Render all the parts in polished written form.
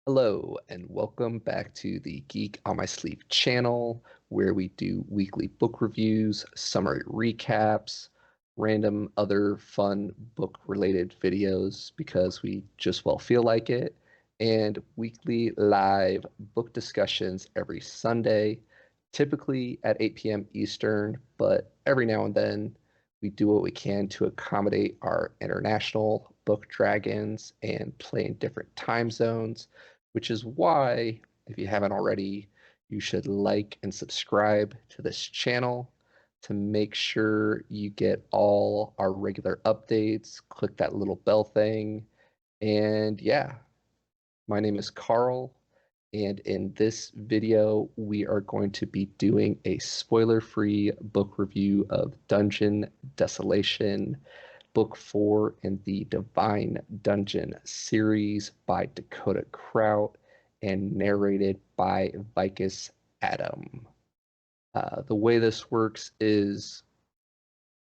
Hello, and welcome back to the Geek on My Sleeve channel, where we do weekly book reviews, summary recaps, random other fun book-related videos because we just feel like it, and weekly live book discussions every Sunday, typically at 8 p.m. Eastern, but every now and then we do what we can to accommodate our international book dragons and play in different time zones, which is why, if you haven't already, you should like and subscribe to this channel to make sure you get all our regular updates. Click that little bell thing. And yeah, my name is Carl. And in this video, we are going to be doing a spoiler-free book review of Dungeon Desolation, Book 4 in the Divine Dungeon series by Dakota Krout and narrated by Vicus Adam. The way this works is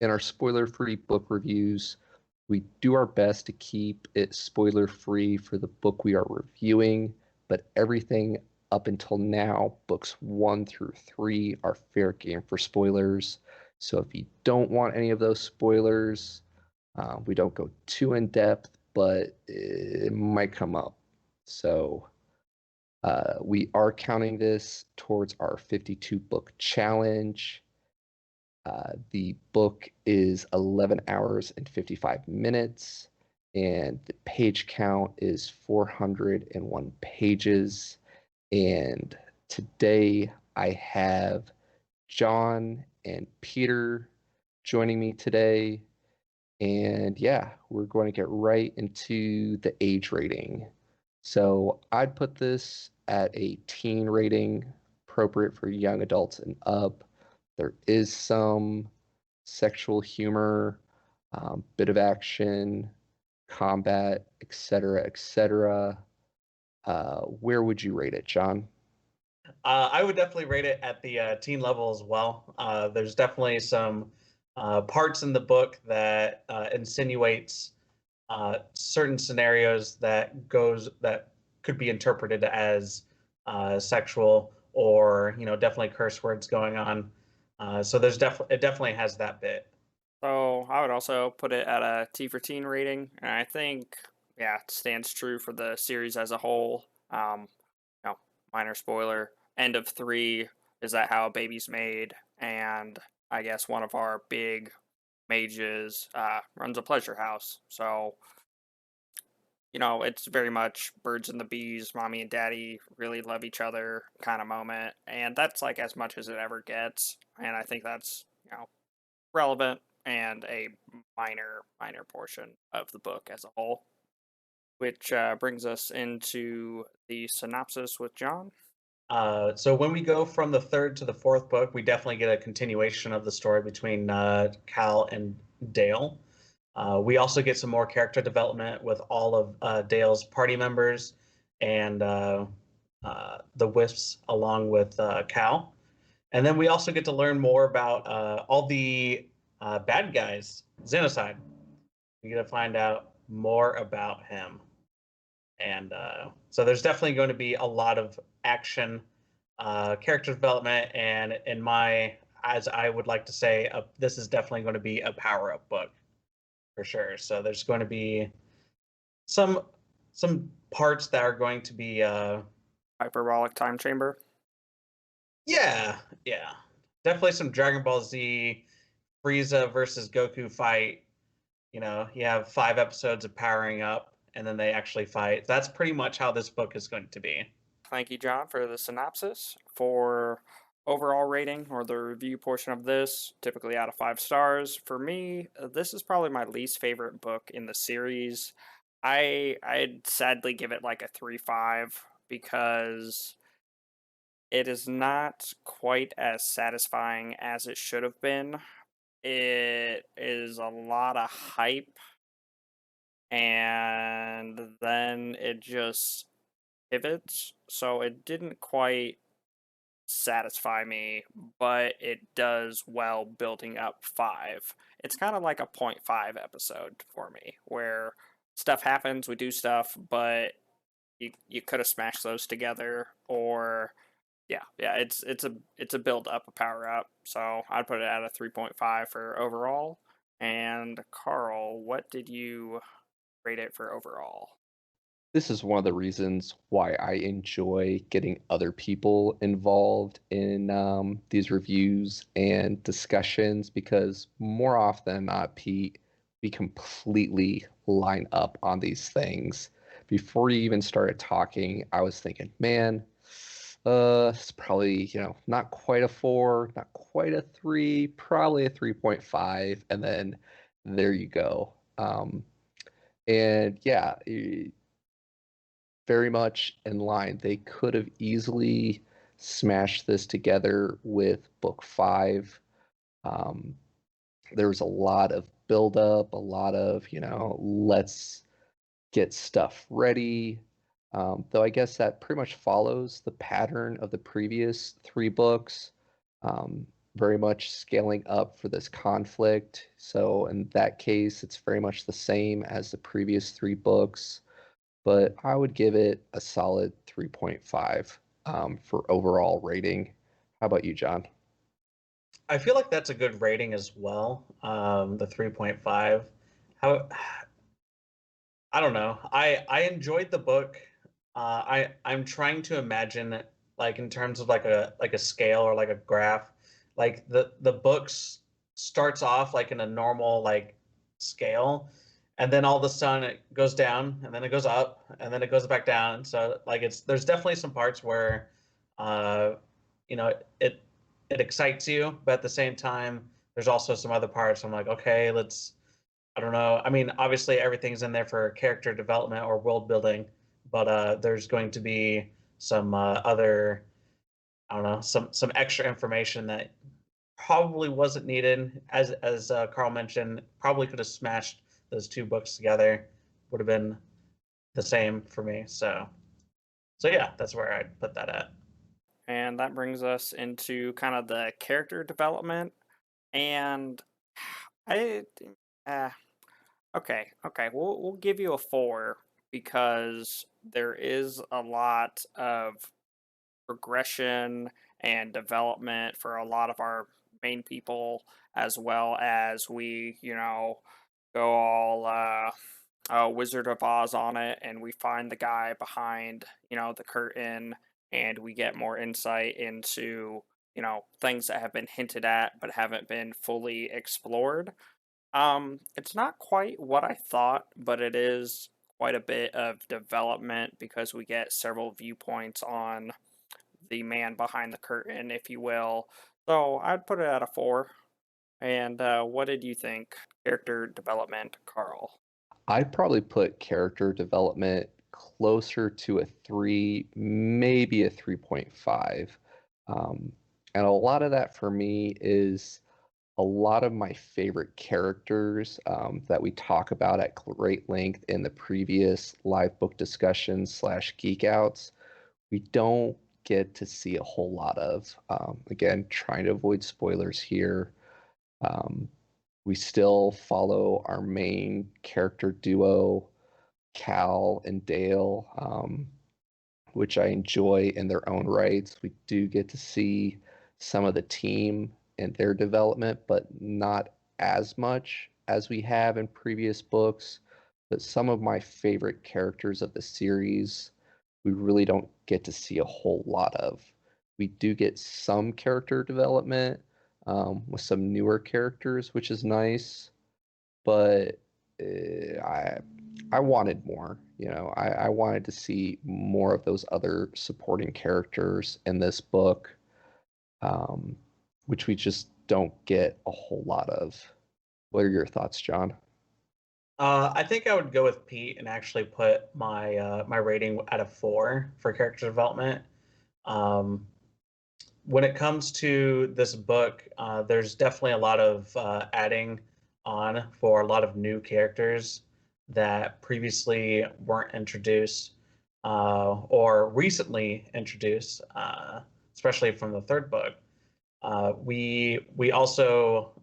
in our spoiler-free book reviews, we do our best to keep it spoiler-free for the book we are reviewing, but everything up until now, books 1 through 3, are fair game for spoilers. So if you don't want any of those spoilers, we don't go too in depth, but it might come up. So we are counting this towards our 52 book challenge. The book is 11 hours and 55 minutes, and the page count is 401 pages. And today I have John and Peter joining me today. And yeah, we're going to get right into the age rating. So I'd put this at a teen rating, appropriate for young adults and up. There is some sexual humor, bit of action, combat, etc., etc. Where would you rate it, John? I would definitely rate it at the teen level as well. There's definitely some parts in the book that insinuates certain scenarios that could be interpreted as sexual or definitely curse words going on. So it definitely has that bit. So I would also put it at a T for teen rating, and I think it stands true for the series as a whole. You know, minor spoiler: end of three is that how a baby's made, and I guess one of our big mages runs a pleasure house. So it's very much birds and the bees, mommy and daddy really love each other kind of moment, and that's like as much as it ever gets, and I think that's relevant and a minor portion of the book as a whole, which brings us into the synopsis with John. So when we go from the third to the fourth book, we definitely get a continuation of the story between Cal and Dale. We also get some more character development with all of Dale's party members and the Wisps along with Cal. And then we also get to learn more about all the bad guys, Xenocide. We get to find out more about him. And so there's definitely going to be a lot of action, character development, and as I would like to say, this is definitely going to be a power up book for sure. So there's going to be some some parts that are going to be Hyperbolic time chamber. yeah, definitely some Dragon Ball Z Frieza versus Goku fight. You have 5 episodes of powering up, and then they actually fight. That's pretty much how this book is going to be. Thank you, John, for the synopsis. For overall rating or the review portion of this, typically out of 5 stars. For me, this is probably my least favorite book in the series. I'd sadly give it like a 3.5 because it is not quite as satisfying as it should have been. It is a lot of hype, and then it just pivots. So it didn't quite satisfy me, but it does well building up 5. It's kind of like a point 0.5 episode for me, where stuff happens, we do stuff, but you could have smashed those together, or yeah, it's a build up, a power up. So I'd put it at a 3.5 for overall. And Carl, what did you rate it for overall? This is one of the reasons why I enjoy getting other people involved in these reviews and discussions, because more often than not, Pete, we completely line up on these things. Before you even started talking, I was thinking, man, it's probably, not quite a 4, not quite a 3, probably a 3.5, and then there you go. And yeah, very much in line. They could have easily smashed this together with book 5. Um, there was a lot of buildup, a lot of, let's get stuff ready. Though I guess that pretty much follows the pattern of the previous 3 books, very much scaling up for this conflict. So in that case, it's very much the same as the previous 3 books, but I would give it a solid 3.5 for overall rating. How about you, John? I feel like that's a good rating as well. The 3.5. How I don't know. I enjoyed the book. I'm trying to imagine it, like in terms of like a scale or like a graph. Like the books starts off like in a normal like scale, and then all of a sudden it goes down, and then it goes up, and then it goes back down. So like there's definitely some parts where uh you know it it excites you, but at the same time there's also some other parts I'm like, okay, let's I don't know. I mean, obviously everything's in there for character development or world building, but there's going to be some other, I don't know, some extra information that probably wasn't needed. As Carl mentioned, probably could have smashed those 2 books together. Would have been the same for me. So yeah, that's where I'd put that at. And that brings us into kind of the character development. And I, uh, okay, we'll give you a 4 because there is a lot of progression and development for a lot of our main people, as well as we, go all Wizard of Oz on it, and we find the guy behind, the curtain, and we get more insight into, things that have been hinted at but haven't been fully explored. It's not quite what I thought, but it is quite a bit of development because we get several viewpoints on the man behind the curtain, if you will. So I'd put it at a 4. And what did you think? Character development, Carl. I'd probably put character development closer to a 3, maybe a 3.5. And a lot of that for me is a lot of my favorite characters that we talk about at great length in the previous live book discussions slash geek outs. We don't get to see a whole lot of. Again, trying to avoid spoilers here. Um, we still follow our main character duo, Cal and Dale, which I enjoy in their own rights. We do get to see some of the team and their development, but not as much as we have in previous books. But some of my favorite characters of the series, we really don't get to see a whole lot of. We do get some character development with some newer characters, which is nice, but I wanted more. I wanted to see more of those other supporting characters in this book, um, which we just don't get a whole lot of. What are your thoughts, John? I think I would go with Pete and actually put my rating at a 4 for character development. Um, when it comes to this book, there's definitely a lot of adding on for a lot of new characters that previously weren't introduced or recently introduced, especially from the 3rd book. We also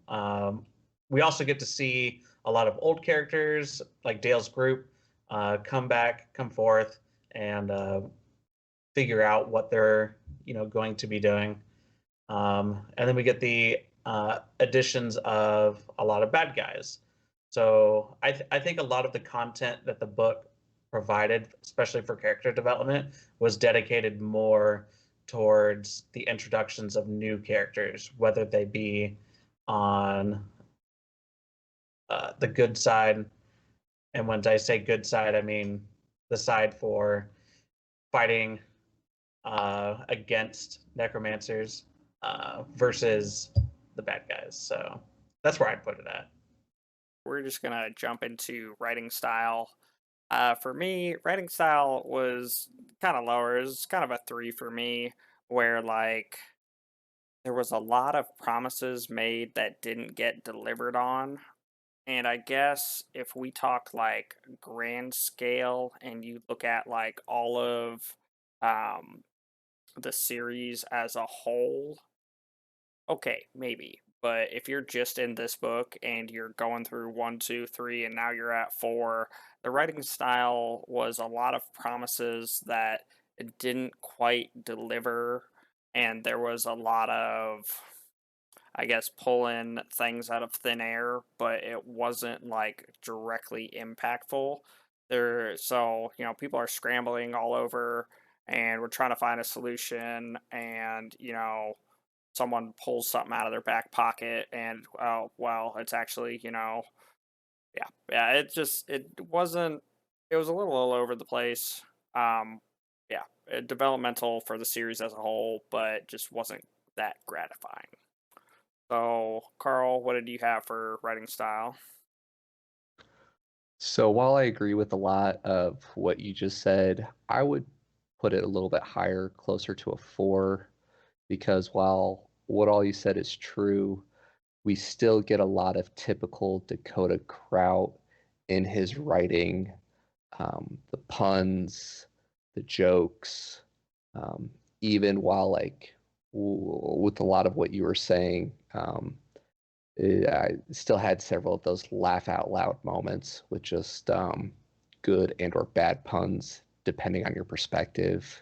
get to see a lot of old characters like Dale's group come forth, and figure out what they're going to be doing. And then we get the additions of a lot of bad guys. So I think a lot of the content that the book provided, especially for character development, was dedicated more towards the introductions of new characters, whether they be on the good side. And when I say good side, I mean the side for fighting against necromancers versus the bad guys. So that's where I'd put it at. We're just gonna jump into writing style. For me, writing style was kind of lower. It was kind of a 3 for me, where like there was a lot of promises made that didn't get delivered on. And I guess if we talk like grand scale and you look at like all of um, the series as a whole, okay, maybe. But if you're just in this book and you're going through 1, 2, 3, and now you're at 4, the writing style was a lot of promises that it didn't quite deliver. And there was a lot of, I guess, pulling things out of thin air, but it wasn't like directly impactful. So, people are scrambling all over and we're trying to find a solution, and, someone pulls something out of their back pocket and, oh, well, it's actually, yeah, it wasn't, it was a little all over the place. Yeah, developmental for the series as a whole, but just wasn't that gratifying. So, Carl, what did you have for writing style? So while I agree with a lot of what you just said, I would put it a little bit higher, closer to a 4, because while what all you said is true, we still get a lot of typical Dakota Krout in his writing. The puns, the jokes, even while like with a lot of what you were saying, I still had several of those laugh out loud moments with just good and or bad puns, depending on your perspective.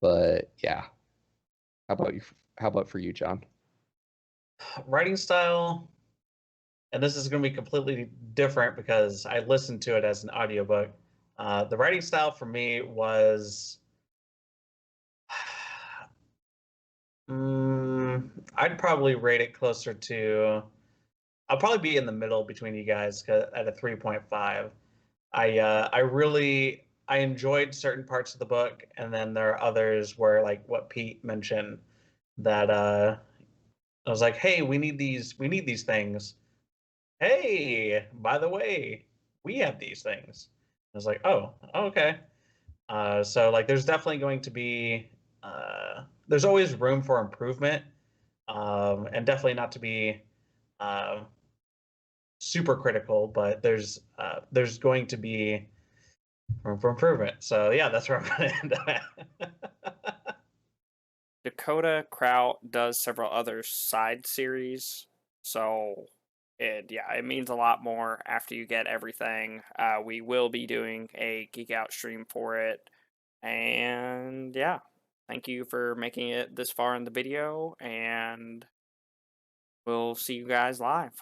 But yeah, how about you? How about for you, John? Writing style, and this is going to be completely different because I listened to it as an audiobook. The writing style for me was, I'd probably rate it closer to, I'll probably be in the middle between you guys at a 3.5. I enjoyed certain parts of the book, and then there are others where, like what Pete mentioned, that I was like, hey, we need these things. Hey, by the way, we have these things. I was like, oh, okay. So like, there's definitely going to be, there's always room for improvement, and definitely not to be uh, super critical, but there's going to be room for improvement. So yeah, that's where I'm going to end up at. Dakota Krout does several other side series, so it means a lot more after you get everything. We will be doing a Geek Out stream for it, and yeah, thank you for making it this far in the video, and we'll see you guys live.